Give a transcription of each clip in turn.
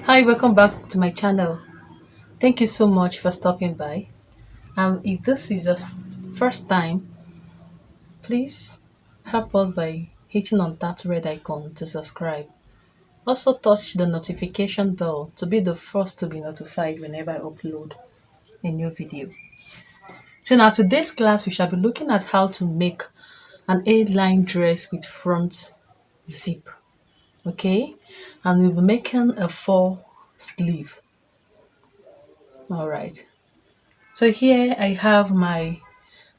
Hi, welcome back to my channel. Thank you so much for stopping by. If this is your first time, please help us by hitting on that red icon to subscribe. Also touch the notification bell to be the first to be notified whenever I upload a new video. So now today's class we shall be looking at how to make an A-line dress with front zip. Okay, and we'll be making a 4 sleeve. All right. So here I have my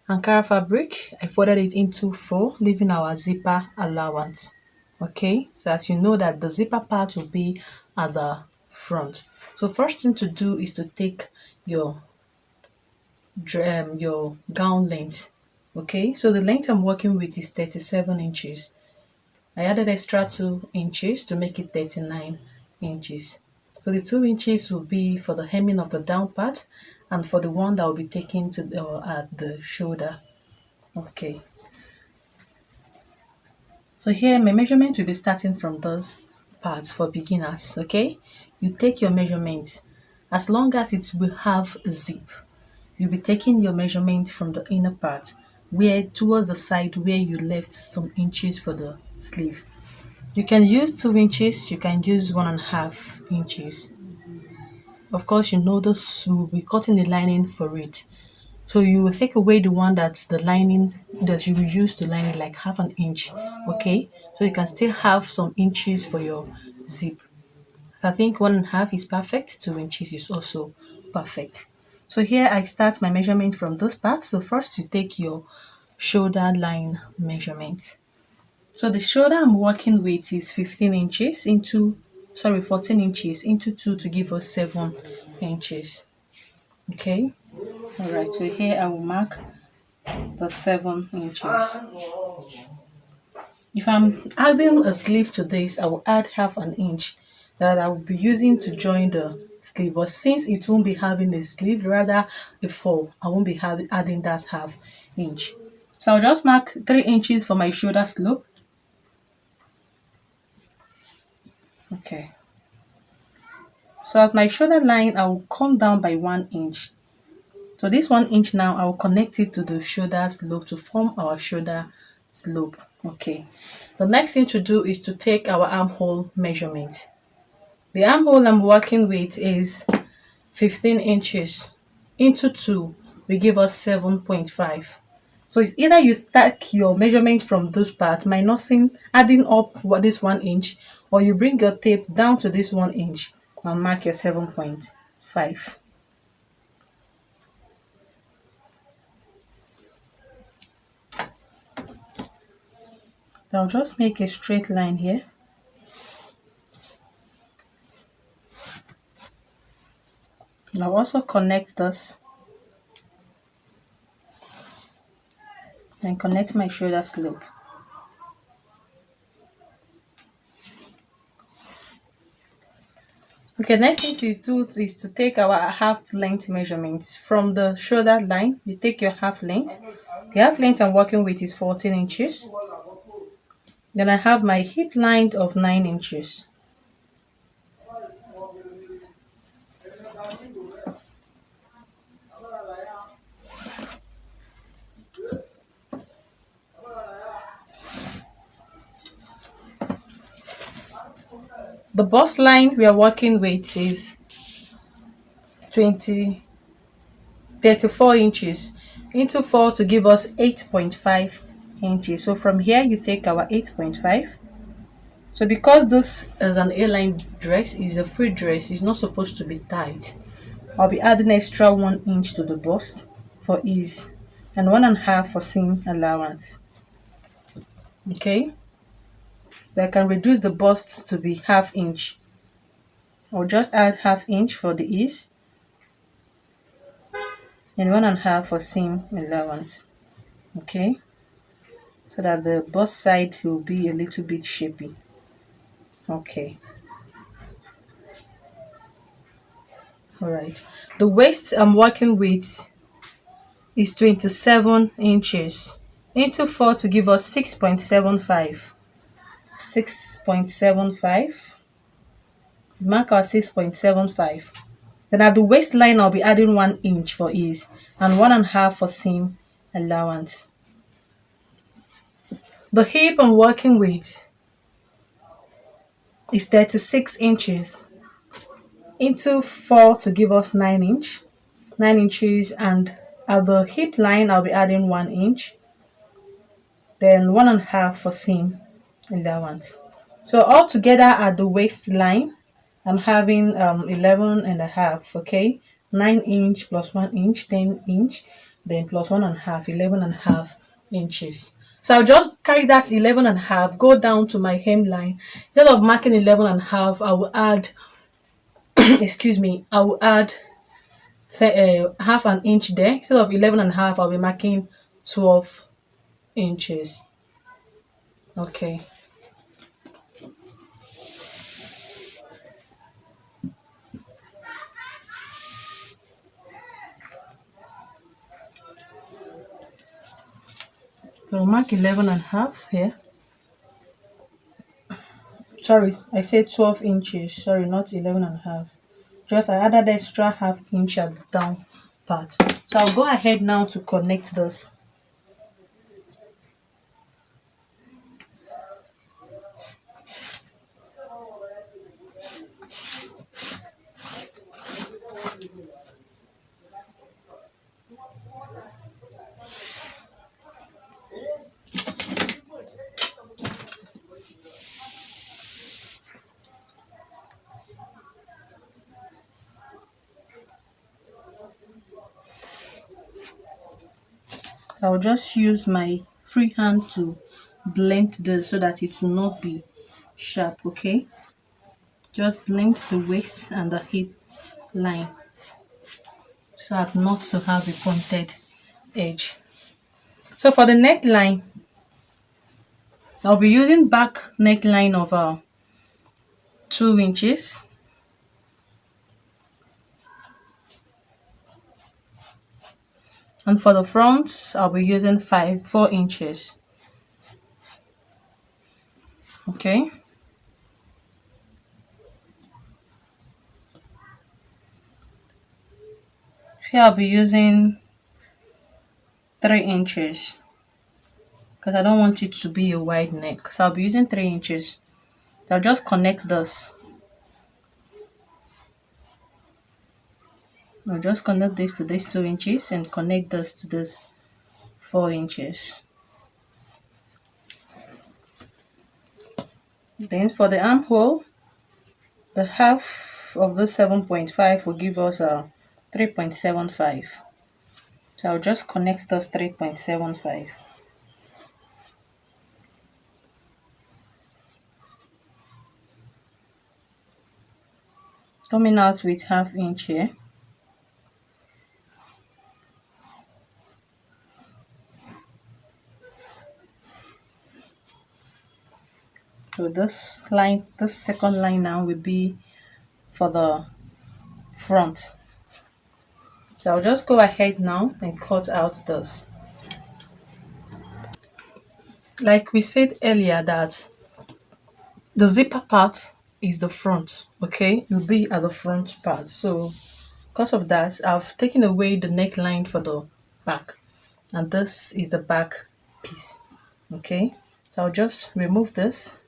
Ankara fabric. I folded it into four, leaving our zipper allowance. Okay, so as you know that the zipper part will be at the front. So first thing to do is to take your your gown length. Okay, so the length I'm working with is 37 inches. I added extra 2 inches to make it 39 inches. So the 2 inches will be for the hemming of the down part and for the one that will be taken to at the shoulder. Okay, so here my measurement will be starting from those parts for beginners. Okay, you take your measurement as long as it will have a zip. You'll be taking your measurement from the inner part where towards the side where you left some inches for the sleeve. You can use 2 inches, you can use 1.5 inches. Of course, you know this will be cutting the lining for it. So you will take away the one that's the lining that you will use to line it, like half an inch. Okay, so you can still have some inches for your zip. So I think 1.5 is perfect, 2 inches is also perfect. So here I start my measurement from those parts. So first you take your shoulder line measurement. So the shoulder I'm working with is 15 inches into 14 inches into 2 to give us 7 inches. Okay, all right, so here I will mark the 7 inches. If I'm adding a sleeve to this, I will add half an inch that I will be using to join the sleeve. But since it won't be having a sleeve, rather a fold, I won't be adding that half inch. So I'll just mark 3 inches for my shoulder slope. Okay. So at my shoulder line, I will come down by 1 inch. So this 1 inch now, I will connect it to the shoulder slope to form our shoulder slope. Okay. The next thing to do is to take our armhole measurement. The armhole I'm working with is 15 inches into 2 will give us 7.5. So it's either you take your measurement from this part, minusing, adding up this 1 inch, or you bring your tape down to this 1 inch and mark your 7.5. I'll just make a straight line here. I'll also connect this and connect my shoulder slope. Okay, next thing to do is to take our half length measurements from the shoulder line. You take your half length. The half length I'm working with is 14 inches. Then I have my hip line of 9 inches. The bust line we are working with is 34 inches into 4 to give us 8.5 inches. So from here you take our 8.5. So because this is an A-line dress, is a free dress, it's not supposed to be tight. I'll be adding extra 1 inch to the bust for ease and 1.5 for seam allowance. Okay, I can reduce the bust to be ½ inch. I'll just add ½ inch for the ease and 1.5 for seam allowance. Okay, so that the bust side will be a little bit shapy. Okay, all right. The waist I'm working with is 27 inches into 4 to give us 6.75. 6.75. Mark our 6.75. Then at the waistline, I'll be adding 1 inch for ease and 1.5 for seam allowance. The hip I'm working with is 36 inches into 4 to give us 9 inches, and at the hip line, I'll be adding 1 inch, then 1.5 for seam allowance. So all together at the waistline, I'm having 11.5, okay? 9 inch plus 1 inch, 10 inch, then plus 1.5, 11.5 inches. So I'll just carry that 11.5, go down to my hemline. Instead of marking 11.5, I will add, excuse me, I will add half an inch there. Instead of 11.5, I'll be marking 12 inches. Okay. So mark 11.5 here. Sorry, I said 12 inches. Sorry, not 11.5. Just I added extra half inch at the down part. So I'll go ahead now to connect this. I'll just use my free hand to blend this so that it will not be sharp, okay? Just blend the waist and the hip line so as not to have a pointed edge. So for the neckline, I'll be using back neckline of 2 inches. And for the front, I'll be using 4 inches. Okay. Here I'll be using 3 inches because I don't want it to be a wide neck. So I'll be using 3 inches. I'll just connect this. I'll just connect this to this 2 inches and connect this to this 4 inches. Then for the armhole, the half of the 7.5 will give us a 3.75. So I'll just connect this 3.75. Coming out with half inch here. So this line, this second line now will be for the front. So I'll just go ahead now and cut out this. Like we said earlier that the zipper part is the front, okay? You'll be at the front part. So because of that, I've taken away the neckline for the back. And this is the back piece, okay? So I'll just remove this.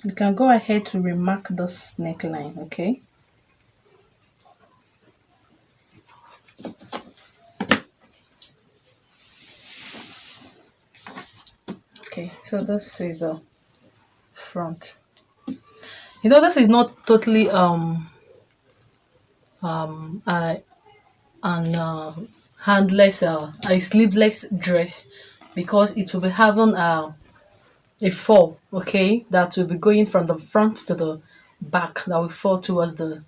You can go ahead to remark this neckline, okay? Okay, so this is the front. You know, this is not totally handless a sleeveless dress because it will be having a fall, okay, that will be going from the front to the back, that will fall towards the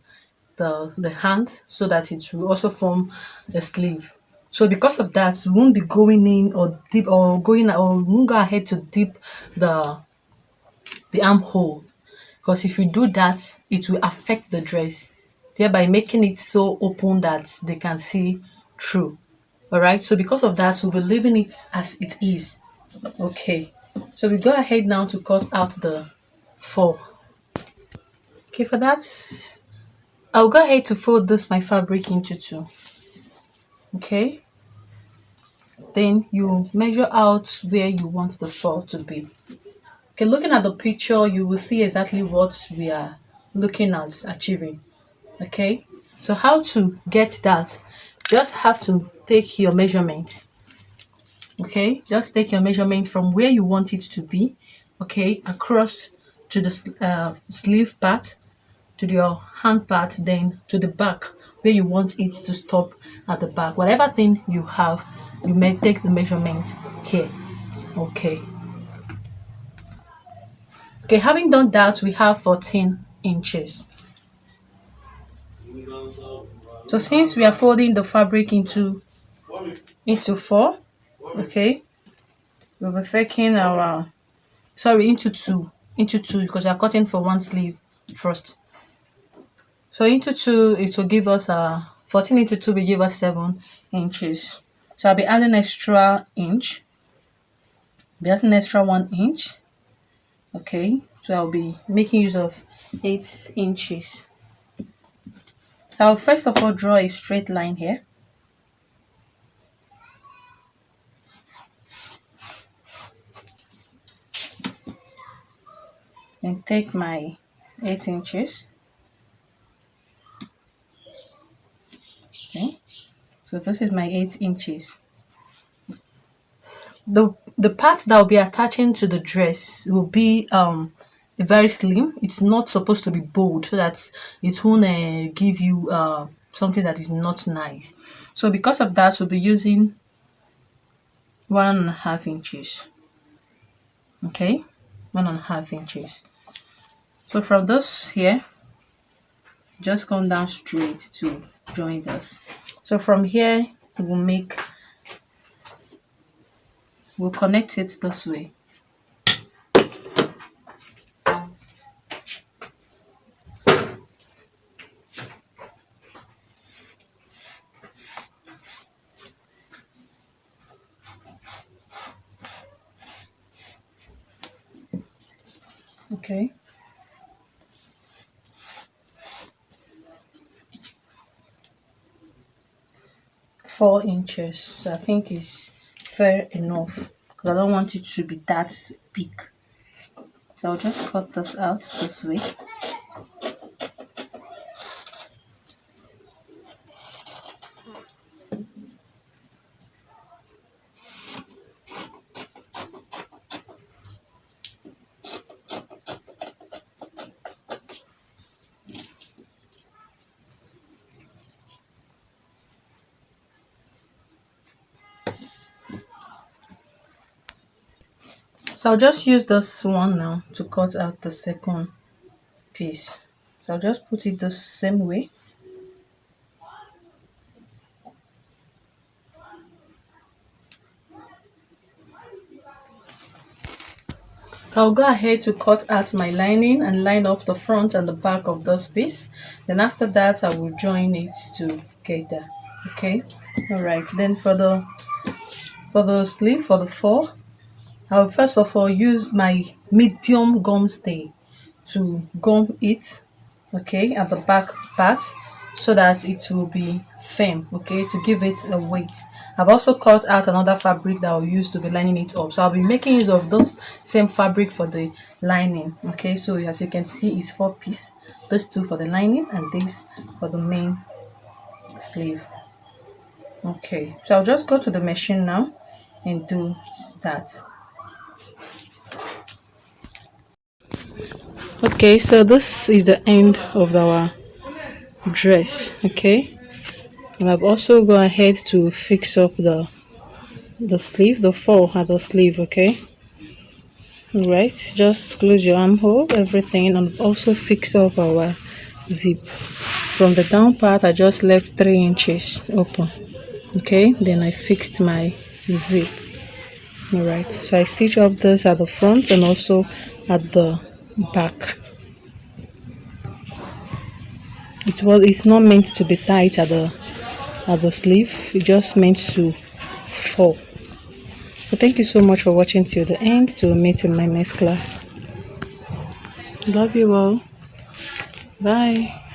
hand so that it will also form a sleeve. So because of that, we won't be going in or deep or going or we won't go ahead to dip the armhole. because if you do that, it will affect the dress, thereby making it so open that they can see through. All right, so because of that, we'll be leaving it as it is. Okay, so we go ahead now to cut out the four. Okay, for that, I'll go ahead to fold this my fabric into two. Okay, then you measure out where you want the four to be. Okay, looking at the picture, you will see exactly what we are looking at achieving. Okay, so how to get that? Just have to take your measurement. Okay, just take your measurement from where you want it to be, okay, across to the sleeve part, to your hand part, then to the back where you want it to stop at the back. Whatever thing you have, you may take the measurement here. Okay. Okay, having done that, we have 14 inches. So since we are folding the fabric into four, okay, we'll be taking our into two because we are cutting for one sleeve first. So into two, it will give us 14 into 2 will give us 7 inches. So I'll be adding extra inch. Be adding extra 1 inch. Okay, so I'll be making use of 8 inches. So I'll first of all draw a straight line here. And take my 8 inches. Okay, so this is my 8 inches. The part that will be attaching to the dress will be very slim. It's not supposed to be bold so that it won't give you something that is not nice. So because of that, we'll be using 1.5 inches. Okay, 1.5 inches. So from this here, just come down straight to join this. So from here, we'll connect it this way. Okay. Four inches. So I think it's fair enough because I don't want it to be that big. So I'll just cut this out this way. So I'll just use this one now to cut out the second piece. So I'll just put it the same way. I'll go ahead to cut out my lining and line up the front and the back of this piece. Then after that, I will join it together. Okay, all right. Then for the sleeve, for the four, I'll first of all use my medium gum stay to gum it, okay, at the back part so that it will be firm, okay, to give it a weight. I've also cut out another fabric that I'll use to be lining it up. So I'll be making use of this same fabric for the lining, okay. So as you can see, it's 4 pieces. Those 2 for the lining and this for the main sleeve. Okay, so I'll just go to the machine now and do that. Okay, so this is the end of our dress, okay, and I've also gone ahead to fix up the sleeve, the fall at the sleeve, okay. All right, just close your armhole, everything, and also fix up our zip. From the down part, I just left 3 inches open, okay, then I fixed my zip. All right, so I stitch up this at the front and also at the back. It's not meant to be tight at the sleeve. It's just meant to fall. So thank you so much for watching till the end. Till we meet in my next class. Love you all. Bye.